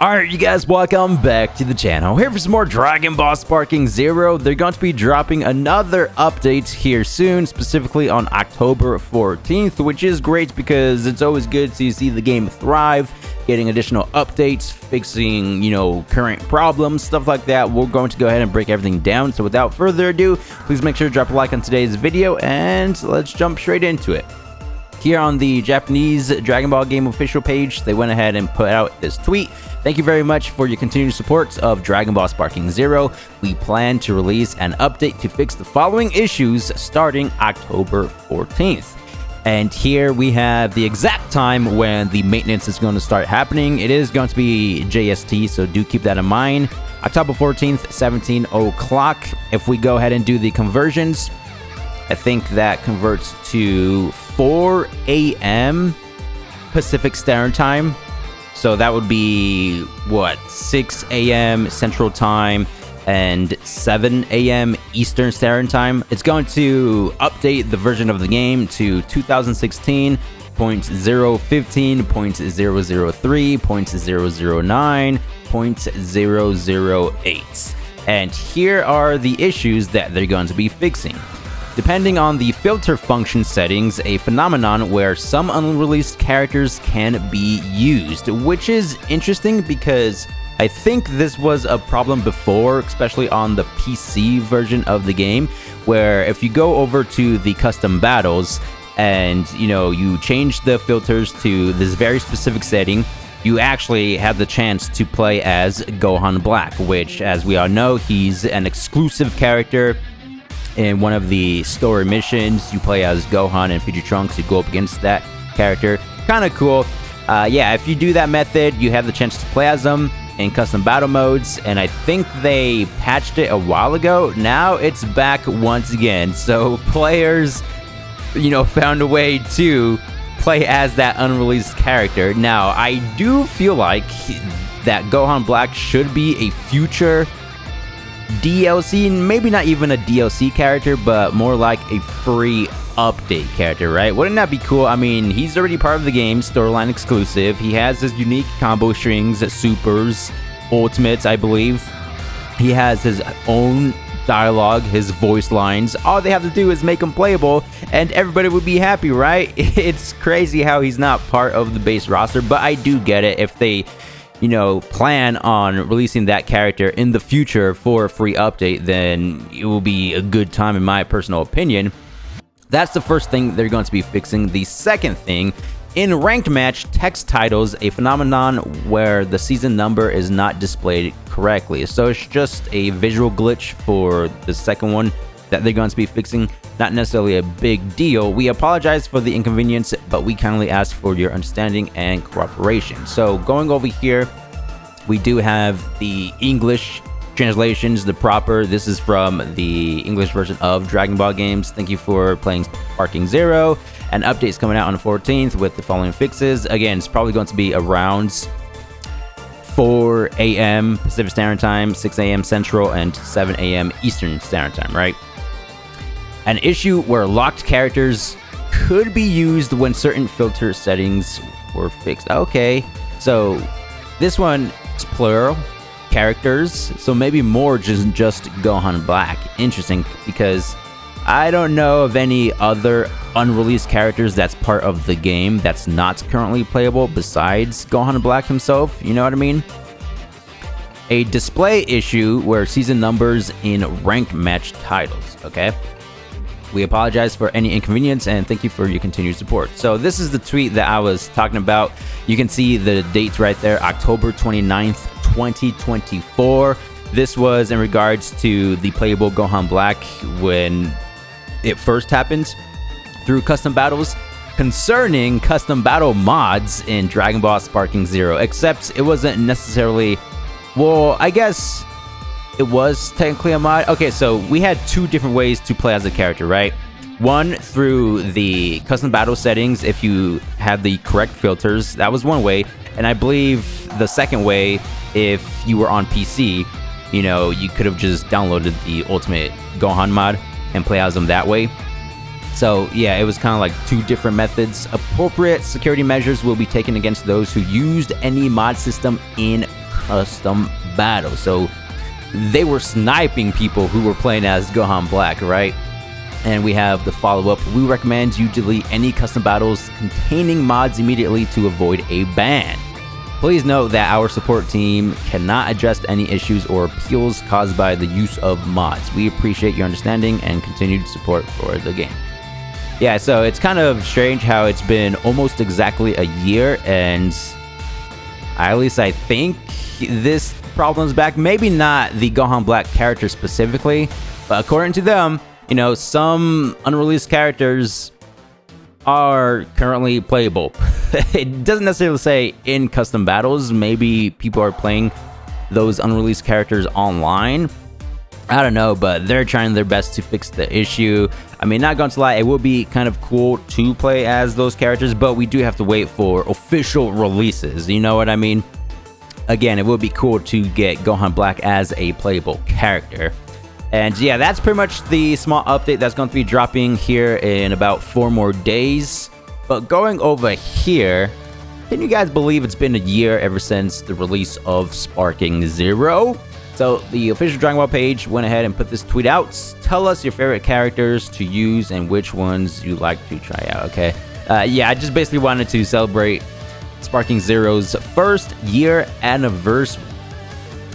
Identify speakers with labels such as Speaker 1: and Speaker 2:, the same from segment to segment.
Speaker 1: Alright, you guys, welcome back to the channel. Here for some more Dragon Ball Sparking Zero. They're going to be dropping another update here soon, specifically on October 14th, which is great because it's always good to see the game thrive, getting additional updates, fixing, current problems, stuff like that. We're going to go ahead and break everything down. So without further ado, please make sure to drop a like on today's video, and let's jump straight into it. Here on the Japanese Dragon Ball game official page, they went ahead and put out this tweet. Thank you very much for your continued support of Dragon Ball Sparking Zero. We plan to release an update to fix the following issues starting October 14th. And here we have the exact time when the maintenance is going to start happening. It is going to be JST, so do keep that in mind. October 14th, 17 o'clock. If we go ahead and do the conversions, I think that converts to 4 a.m. Pacific Standard Time. So that would be, what, 6 a.m. Central Time and 7 a.m. Eastern Standard Time. It's going to update the version of the game to 2016.015, 0.003, 0.009, 0.008. And here are the issues that they're going to be fixing. Depending on the filter function settings, a phenomenon where some unreleased characters can be used, which is interesting because I think this was a problem before, especially on the PC version of the game, where if you go over to the custom battles and, you change the filters to this very specific setting, you actually have the chance to play as Gohan Black, which, as we all know, he's an exclusive character. In one of the story missions, you play as Gohan and Future Trunks. You go up against that character. Kind of cool. Yeah, if you do that method, you have the chance to play as them in custom battle modes. And I think they patched it a while ago. Now it's back once again. So players, found a way to play as that unreleased character. Now, I do feel like that Gohan Black should be a future DLC, maybe not even a DLC character, but more like a free update character, right? Wouldn't that be cool? I mean, he's already part of the game, storyline exclusive. He has his unique combo strings, supers, ultimates, I believe. He has his own dialogue, his voice lines. All they have to do is make him playable, and everybody would be happy, right? It's crazy how he's not part of the base roster, but I do get it. If they plan on releasing that character in the future for a free update, then it will be a good time in my personal opinion. That's the first thing they're going to be fixing. The second thing, in ranked match text titles, a phenomenon where the season number is not displayed correctly. So it's just a visual glitch for the second one that they're going to be fixing. Not necessarily a big deal. We apologize for the inconvenience, but we kindly ask for your understanding and cooperation. So going over here, we do have the English translations, the proper. This is from the English version of Dragon Ball games. Thank you for playing Sparking Zero. And updates coming out on the 14th with the following fixes. Again, it's probably going to be around 4 a.m. Pacific Standard Time, 6 a.m. Central, and 7 a.m. Eastern Standard Time, right? An issue where locked characters could be used when certain filter settings were fixed. Okay, so this one is plural characters, so maybe more just Gohan Black. Interesting, because I don't know of any other unreleased characters that's part of the game that's not currently playable besides Gohan Black himself, you know what I mean? A display issue where season numbers in ranked match titles, okay? We apologize for any inconvenience, and thank you for your continued support. So this is the tweet that I was talking about. You can see the dates right there, October 29th, 2024. This was in regards to the playable Gohan Black when it first happened through custom battles, concerning custom battle mods in Dragon Ball Sparking Zero, except it wasn't necessarily, well, I guess it was technically a mod. Okay, so we had two different ways to play as a character, right? One, through the custom battle settings, if you had the correct filters, that was one way. And I believe the second way, if you were on PC, you could have just downloaded the Ultimate Gohan mod and play as them that way. So yeah, it was kind of like two different methods. Appropriate security measures will be taken against those who used any mod system in custom battle. So they were sniping people who were playing as Gohan Black, right? And we have the follow-up. We recommend you delete any custom battles containing mods immediately to avoid a ban. Please note that our support team cannot address any issues or appeals caused by the use of mods. We appreciate your understanding and continued support for the game. Yeah, so it's kind of strange how it's been almost exactly a year, and at least I think this problem's back. Maybe not the Gohan Black character specifically, but according to them, you know, some unreleased characters are currently playable. It doesn't necessarily say in custom battles. Maybe people are playing those unreleased characters online. I don't know, but they're trying their best to fix the issue. I mean, not going to lie, it would be kind of cool to play as those characters, but we do have to wait for official releases. You know what I mean? Again, it would be cool to get Gohan Black as a playable character. And yeah, that's pretty much the small update that's going to be dropping here in about 4 more days. But going over here, can you guys believe it's been a year ever since the release of Sparking Zero? So the official Dragon Ball page went ahead and put this tweet out. Tell us your favorite characters to use and which ones you like to try out, okay? Yeah, I just basically wanted to celebrate Sparking Zero's first year anniversary.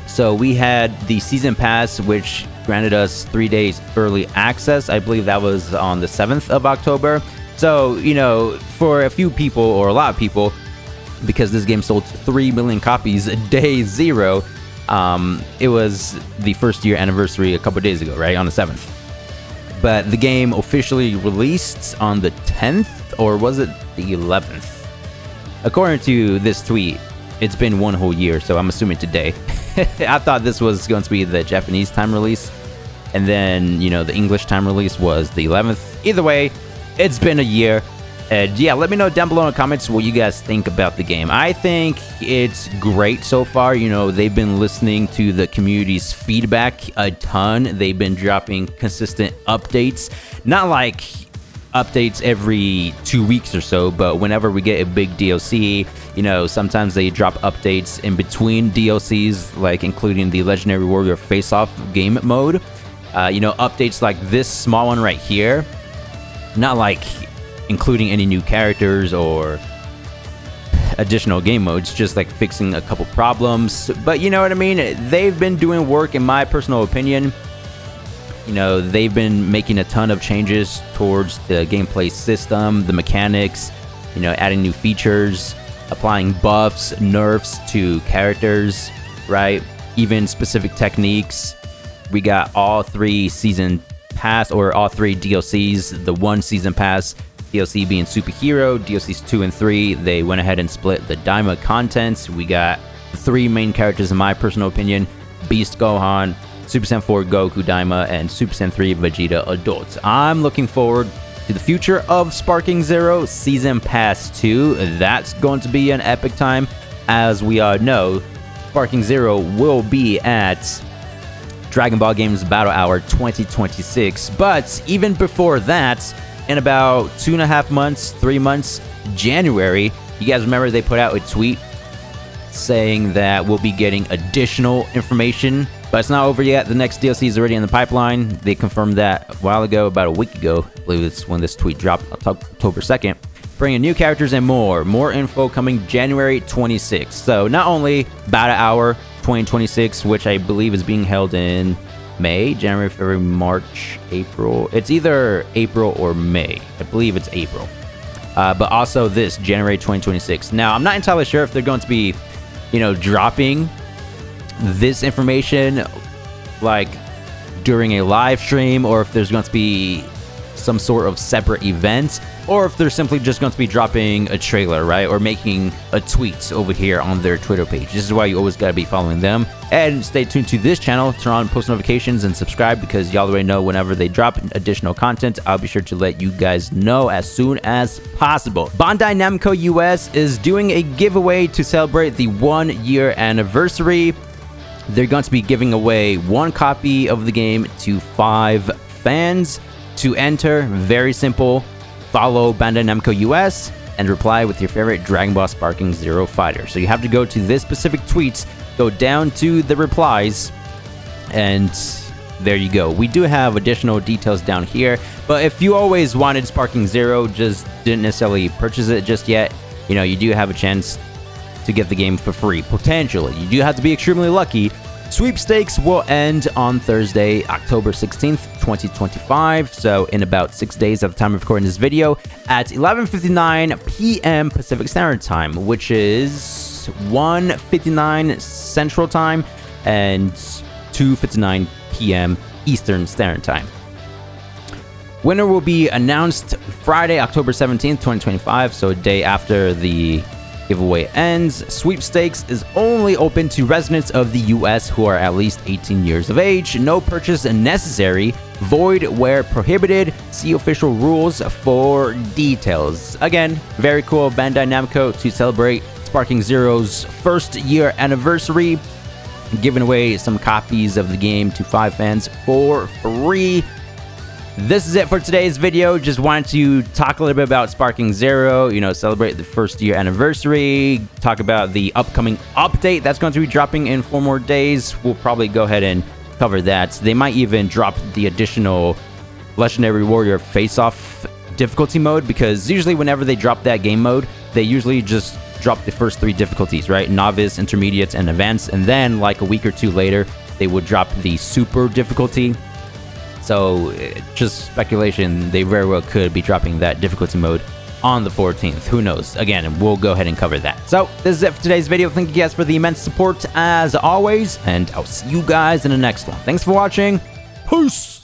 Speaker 1: So we had the season pass, which granted us 3 days early access. I believe that was on the 7th of October. So, you know, for a few people, or a lot of people, because this game sold 3 million copies day 0, it was the first year anniversary a couple days ago, right? On the 7th. But the game officially released on the 10th, or was it the 11th? According to this tweet, it's been 1 whole year, so I'm assuming today. I thought this was going to be the Japanese time release, and then, you know, the English time release was the 11th. Either way, it's been a year. And yeah, let me know down below in the comments what you guys think about the game. I think it's great so far. You know, they've been listening to the community's feedback a ton. They've been dropping consistent updates. Not like updates every 2 weeks or so, but whenever we get a big DLC, you know, sometimes they drop updates in between DLCs, like including the Legendary Warrior Face-Off game mode. You know, updates like this small one right here, not like including any new characters or additional game modes, just like fixing a couple problems. But you know what I mean? They've been doing work, in my personal opinion. You know, they've been making a ton of changes towards the gameplay system, the mechanics, you know, adding new features, applying buffs, nerfs to characters, right? Even specific techniques. We got all 3 season pass, or all 3 DLCs, the 1 season pass DLC being Superhero, DLCs 2 and 3, they went ahead and split the Daima contents. We got 3 main characters, in my personal opinion: Beast Gohan, Super Saiyan 4 Goku Daima, and Super Saiyan 3 Vegeta Adults. I'm looking forward to the future of Sparking Zero Season Pass 2. That's going to be an epic time. As we all know, Sparking Zero will be at Dragon Ball Games Battle Hour 2026. But even before that, in about 2.5 months, 3 months, January, you guys remember they put out a tweet saying that we'll be getting additional information, but it's not over yet. The next DLC is already in the pipeline. They confirmed that a while ago, about a week ago. I believe it's when this tweet dropped, October 2nd. Bringing new characters and more. More info coming January 26th. So not only Battle Hour 2026, which I believe is being held in May, January, February, March, April. It's either April or May. I believe it's April. But also this, January 2026. Now, I'm not entirely sure if they're going to be, you know, dropping this information like during a live stream, or if there's going to be some sort of separate event, or if they're simply just going to be dropping a trailer, right? Or making a tweet over here on their Twitter page. This is why you always got to be following them. And stay tuned to this channel, turn on post notifications, and subscribe, because y'all already know whenever they drop additional content, I'll be sure to let you guys know as soon as possible. Bandai Namco US is doing a giveaway to celebrate the 1 year anniversary. They're going to be giving away 1 copy of the game to 5 fans. To enter, very simple. Follow Bandai Namco US and reply with your favorite Dragon Ball Sparking Zero fighter. So you have to go to this specific tweet go down to the replies, and there you go. We do have additional details down here, but if you always wanted Sparking Zero, just didn't necessarily purchase it just yet, you know, you do have a chance to get the game for free, potentially. You do have to be extremely lucky. Sweepstakes will end on Thursday, October 16th, 2025, so in about 6 days at the time of recording this video, at 11:59 p.m. Pacific Standard Time, which is 1:59 Central Time and 2:59 p.m. Eastern Standard Time. Winner will be announced Friday, October 17th, 2025, so a day after the giveaway ends. Sweepstakes is only open to residents of the US who are at least 18 years of age. No purchase necessary. Void where prohibited. See official rules for details. Again, very cool. Bandai Namco to celebrate Sparking Zero's first year anniversary, giving away some copies of the game to 5 fans for free. This is it for today's video. Just wanted to talk a little bit about Sparking Zero, you know, celebrate the first year anniversary, talk about the upcoming update that's going to be dropping in 4 more days. We'll probably go ahead and cover that. They might even drop the additional Legendary Warrior face-off difficulty mode, because usually whenever they drop that game mode, they usually just drop the first 3 difficulties, right? Novice, Intermediate, and Advanced, and then like a week or 2 later, they would drop the Super difficulty. So, just speculation, they very well could be dropping that difficulty mode on the 14th. Who knows? Again, we'll go ahead and cover that. So, this is it for today's video. Thank you guys for the immense support, as always, and I'll see you guys in the next one. Thanks for watching. Peace!